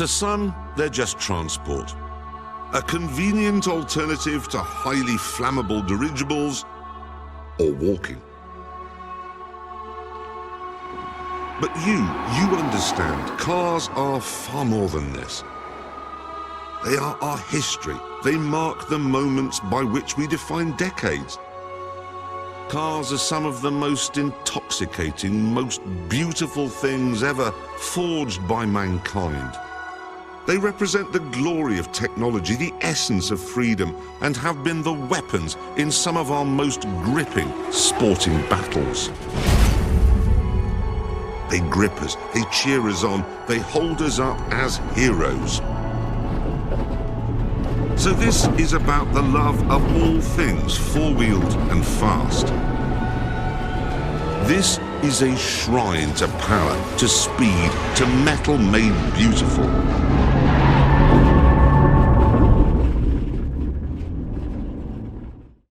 To some, they're just transport. A convenient alternative to highly flammable dirigibles or walking. But you understand, cars are far more than this. They are our history. They mark the moments by which we define decades. Cars are some of the most intoxicating, most beautiful things ever forged by mankind. They represent the glory of technology, the essence of freedom, and have been the weapons in some of our most gripping sporting battles. They grip us, they cheer us on, they hold us up as heroes. So this is about the love of all things four-wheeled and fast. This is a shrine to power, to speed, to metal made beautiful.